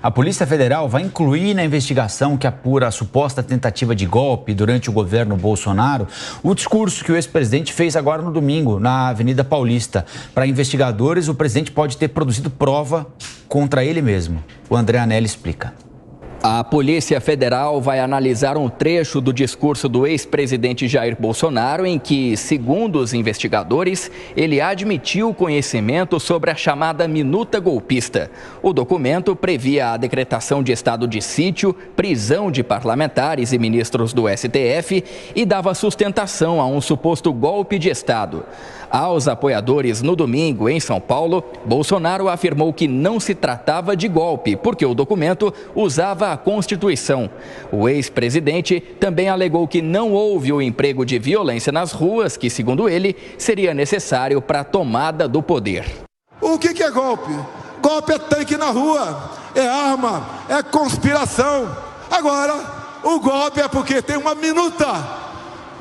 A Polícia Federal vai incluir na investigação que apura a suposta tentativa de golpe durante o governo Bolsonaro o discurso que o ex-presidente fez agora no domingo, na Avenida Paulista. Para investigadores, o presidente pode ter produzido prova contra ele mesmo. O André Anelli explica. A Polícia Federal vai analisar um trecho do discurso do ex-presidente Jair Bolsonaro em que, segundo os investigadores, ele admitiu conhecimento sobre a chamada minuta golpista. O documento previa a decretação de estado de sítio, prisão de parlamentares e ministros do STF e dava sustentação a um suposto golpe de Estado. Aos apoiadores no domingo, em São Paulo, Bolsonaro afirmou que não se tratava de golpe, porque o documento usava a Constituição. O ex-presidente também alegou que não houve o emprego de violência nas ruas, que, segundo ele, seria necessário para a tomada do poder. O que é golpe? Golpe é tanque na rua, é arma, é conspiração. Agora, o golpe é porque tem uma minuta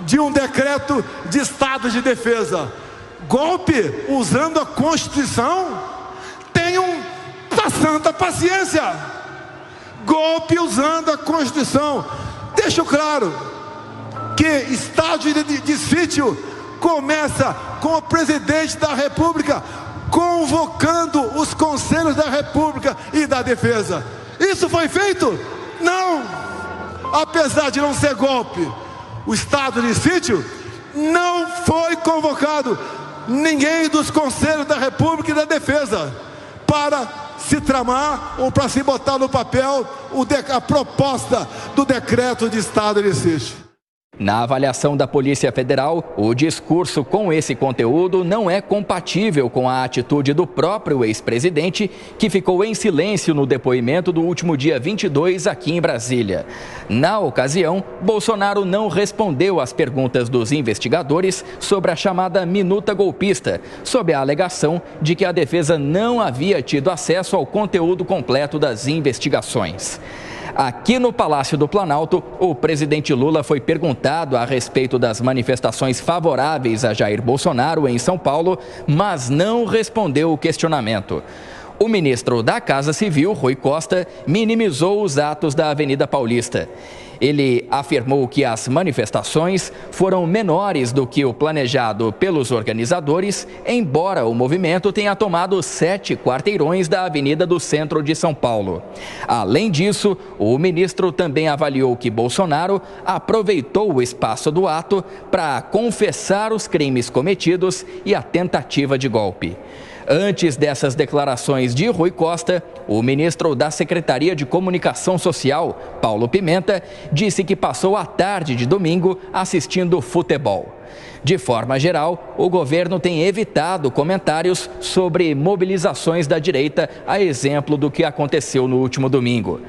de um decreto de estado de defesa. Golpe usando a Constituição, tenham santa paciência. Golpe usando a Constituição. Deixo claro que estado de sítio começa com o presidente da República convocando os conselhos da República e da Defesa. Isso foi feito? Não. Apesar de não ser golpe, o estado de sítio não foi convocado ninguém dos conselhos da República e da Defesa para se tramar ou para se botar no papel a proposta do decreto de estado de sítio. Na avaliação da Polícia Federal, o discurso com esse conteúdo não é compatível com a atitude do próprio ex-presidente, que ficou em silêncio no depoimento do último dia 22 aqui em Brasília. Na ocasião, Bolsonaro não respondeu às perguntas dos investigadores sobre a chamada minuta golpista, sob a alegação de que a defesa não havia tido acesso ao conteúdo completo das investigações. Aqui no Palácio do Planalto, o presidente Lula foi perguntado a respeito das manifestações favoráveis a Jair Bolsonaro em São Paulo, mas não respondeu o questionamento. O ministro da Casa Civil, Rui Costa, minimizou os atos da Avenida Paulista. Ele afirmou que as manifestações foram menores do que o planejado pelos organizadores, embora o movimento tenha tomado 7 quarteirões da Avenida do Centro de São Paulo. Além disso, o ministro também avaliou que Bolsonaro aproveitou o espaço do ato para confessar os crimes cometidos e a tentativa de golpe. Antes dessas declarações de Rui Costa, o ministro da Secretaria de Comunicação Social, Paulo Pimenta, disse que passou a tarde de domingo assistindo futebol. De forma geral, o governo tem evitado comentários sobre mobilizações da direita, a exemplo do que aconteceu no último domingo.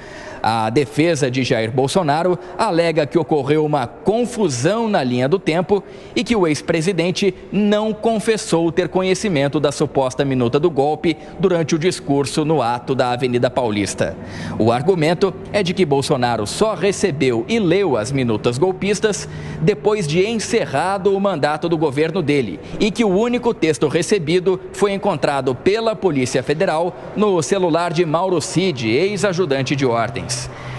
A defesa de Jair Bolsonaro alega que ocorreu uma confusão na linha do tempo e que o ex-presidente não confessou ter conhecimento da suposta minuta do golpe durante o discurso no ato da Avenida Paulista. O argumento é de que Bolsonaro só recebeu e leu as minutas golpistas depois de encerrado o mandato do governo dele e que o único texto recebido foi encontrado pela Polícia Federal no celular de Mauro Cid, ex-ajudante de ordens.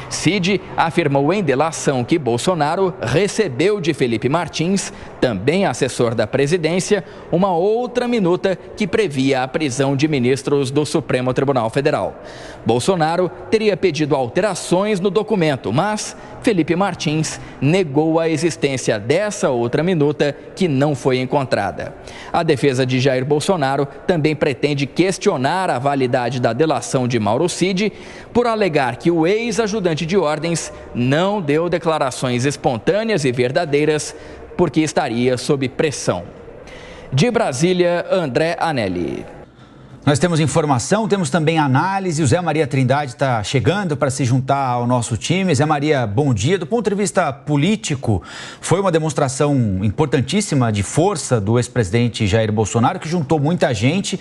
Cid afirmou em delação que Bolsonaro recebeu de Felipe Martins, também assessor da presidência, uma outra minuta que previa a prisão de ministros do Supremo Tribunal Federal. Bolsonaro teria pedido alterações no documento, mas Felipe Martins negou a existência dessa outra minuta que não foi encontrada. A defesa de Jair Bolsonaro também pretende questionar a validade da delação de Mauro Cid por alegar que o ex-ajudante de ordens não deu declarações espontâneas e verdadeiras porque estaria sob pressão. De Brasília, André Anelli. Nós temos informação, temos também análise. O Zé Maria Trindade está chegando para se juntar ao nosso time. Zé Maria, bom dia. Do ponto de vista político, foi uma demonstração importantíssima de força do ex-presidente Jair Bolsonaro, que juntou muita gente,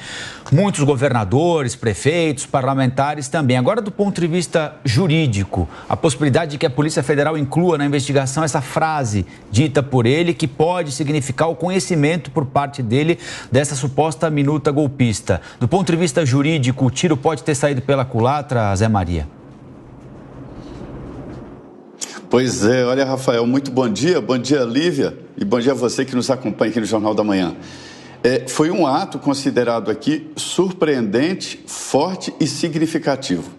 muitos governadores, prefeitos, parlamentares também. Agora, do ponto de vista jurídico, a possibilidade de que a Polícia Federal inclua na investigação essa frase dita por ele, que pode significar o conhecimento por parte dele dessa suposta minuta golpista. Do ponto de vista jurídico, o tiro pode ter saído pela culatra, Zé Maria? Pois é, olha, Rafael, muito bom dia, Lívia, e bom dia a você que nos acompanha aqui no Jornal da Manhã. Foi um ato considerado aqui surpreendente, forte e significativo,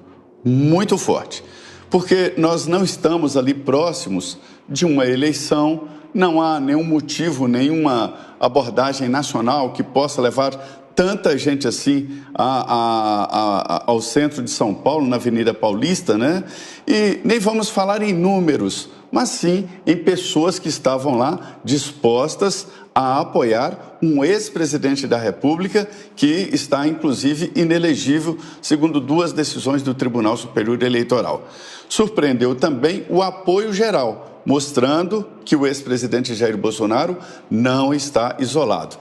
muito forte, porque nós não estamos ali próximos de uma eleição, não há nenhum motivo, nenhuma abordagem nacional que possa levar tanta gente assim ao centro de São Paulo, na Avenida Paulista, né? E nem vamos falar em números, mas sim em pessoas que estavam lá dispostas a apoiar um ex-presidente da República que está, inclusive, inelegível, segundo 2 decisões do Tribunal Superior Eleitoral. Surpreendeu também o apoio geral, mostrando que o ex-presidente Jair Bolsonaro não está isolado.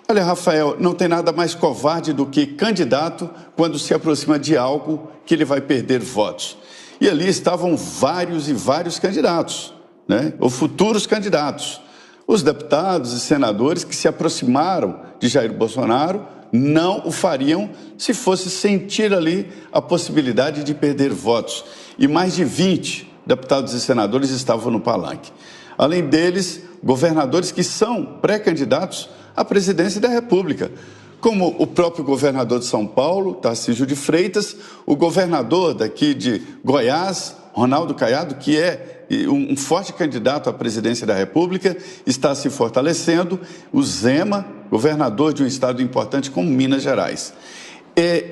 Olha, Rafael, não tem nada mais covarde do que candidato quando se aproxima de algo que ele vai perder votos. E ali estavam vários candidatos, né? Ou futuros candidatos. Os deputados e senadores que se aproximaram de Jair Bolsonaro não o fariam se fosse sentir ali a possibilidade de perder votos. E mais de 20 deputados e senadores estavam no palanque. Além deles, governadores que são pré-candidatos à presidência da República, como o próprio governador de São Paulo, Tarcísio de Freitas, o governador daqui de Goiás, Ronaldo Caiado, que é um forte candidato à presidência da República, está se fortalecendo, o Zema, governador de um estado importante como Minas Gerais.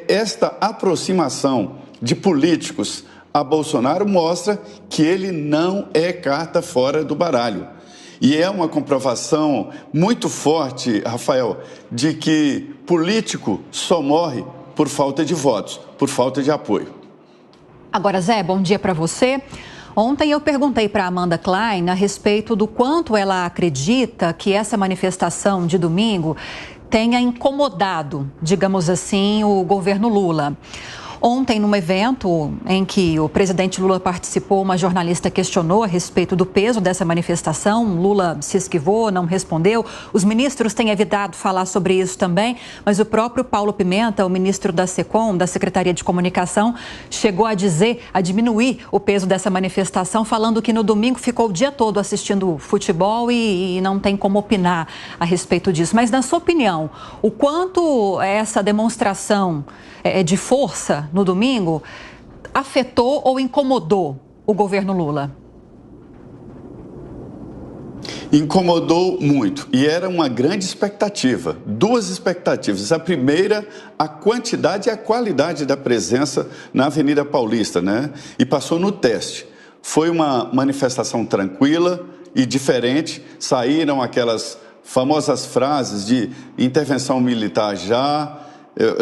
Esta aproximação de políticos a Bolsonaro mostra que ele não é carta fora do baralho. E é uma comprovação muito forte, Rafael, de que político só morre por falta de votos, por falta de apoio. Agora, Zé, bom dia para você. Ontem eu perguntei para Amanda Klein a respeito do quanto ela acredita que essa manifestação de domingo tenha incomodado, digamos assim, o governo Lula. Ontem, num evento em que o presidente Lula participou, uma jornalista questionou a respeito do peso dessa manifestação. Lula se esquivou, não respondeu. Os ministros têm evitado falar sobre isso também, mas o próprio Paulo Pimenta, o ministro da SECOM, da Secretaria de Comunicação, chegou a diminuir o peso dessa manifestação, falando que no domingo ficou o dia todo assistindo futebol e não tem como opinar a respeito disso. Mas, na sua opinião, o quanto essa demonstração de força no domingo afetou ou incomodou o governo Lula? Incomodou muito e era uma grande expectativa, 2 expectativas. A primeira, a quantidade e a qualidade da presença na Avenida Paulista, né? E passou no teste. Foi uma manifestação tranquila e diferente, saíram aquelas famosas frases de intervenção militar já.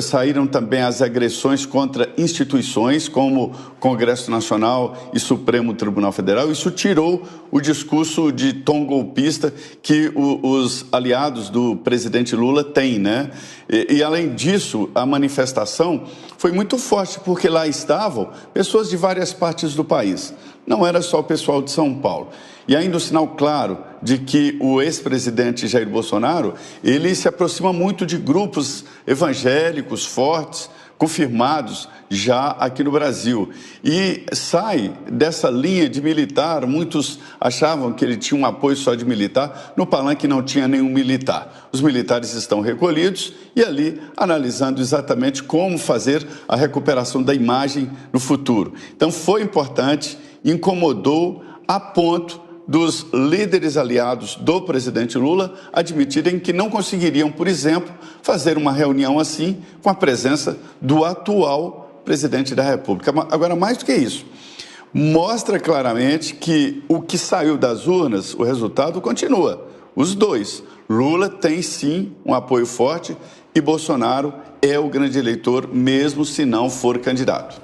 Saíram também as agressões contra instituições como Congresso Nacional e Supremo Tribunal Federal. Isso tirou o discurso de tom golpista que os aliados do presidente Lula têm, né? E além disso, a manifestação foi muito forte, porque lá estavam pessoas de várias partes do país. Não era só o pessoal de São Paulo. E ainda um sinal claro de que o ex-presidente Jair Bolsonaro, ele se aproxima muito de grupos evangélicos fortes, confirmados já aqui no Brasil. E sai dessa linha de militar, muitos achavam que ele tinha um apoio só de militar, no palanque não tinha nenhum militar. Os militares estão recolhidos e ali analisando exatamente como fazer a recuperação da imagem no futuro. Então foi importante, incomodou a ponto dos líderes aliados do presidente Lula admitirem que não conseguiriam, por exemplo, fazer uma reunião assim com a presença do atual presidente da República. Agora, mais do que isso, mostra claramente que o que saiu das urnas, o resultado continua. Os dois. Lula tem sim um apoio forte e Bolsonaro é o grande eleitor, mesmo se não for candidato.